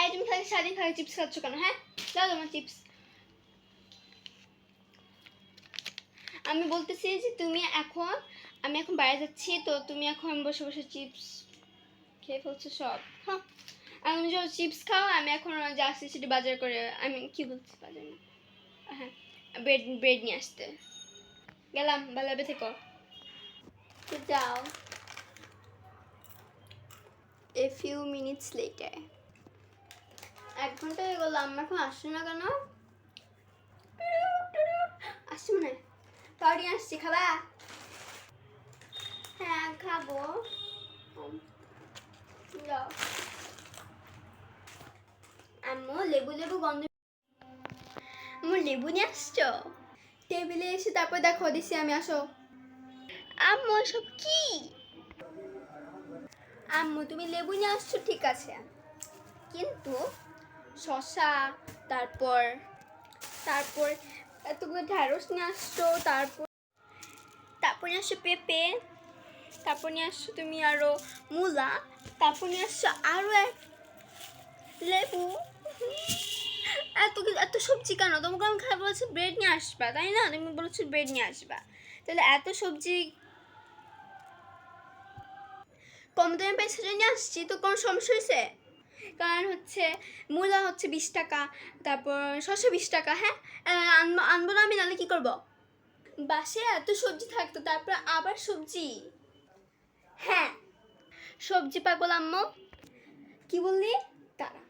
এই তুমি খালি সারাদিন খালি চিপস খাচ্ছ কেন? হ্যাঁ, দাও তোমার চিপস। আমি বলতেছি যে তুমি এখন, আমি এখন বাইরে যাচ্ছি, তো তুমি এখন বসে বসে চিপস খেয়ে ফেলছো সব। হ্যাঁ, আমি যখন চিপস খাও, আমি এখন যাচ্ছি সেটি বাজার করে, আমি কি বলছি বাজার না, হ্যাঁ ব্রেড নিয়ে আসতে গেলাম। ভালোভাবে থেকো, যাও। A few minutes later. 1 ঘন্টা হয়ে গেল, আমার এখন আসছে না কেন? আসছে মনে হয়। পাউডি আসছি, খাবা? হ্যাঁ খাবো, যাও। আম্মু লেবু লেবু গন্ধ, আম্মু লেবু নিয়ে আসছো? টেবিলে এসে তারপর দেখো দিছি আমি, আসো। আম্মু সব কি? আম্মু তুমি লেবু নিয়ে আসছো ঠিক আছে, কিন্তু শসা, তারপর তারপর এতগুলো ঢ্যাঁড়স নিয়ে আসছো, তারপর নিয়ে আসছো পেঁপে, তারপর নিয়ে আসছো তুমি আরো মূলা, তারপর নিয়ে আসছো আরো এক লেবু। এত সবজি কেন? তোমাকে আমি খাই বলেছি ব্রেড নিয়ে আসবা, তাই না? তুমি বলেছো ব্রেড নিয়ে আসবা, তাহলে এত সবজি কম দামে পেয়েছে নিয়ে আসছি, তো কোনো সমস্যা হয়েছে? কারণ হচ্ছে মূলা হচ্ছে 20 টাকা, তারপর শসা 20 টাকা। হ্যাঁ, আনবো না আমি, নাহলে কি করবো? বাসে এত সবজি থাকতো, তারপর আবার সবজি। হ্যাঁ, সবজি পাগল আম্মু। কি বললি? তারা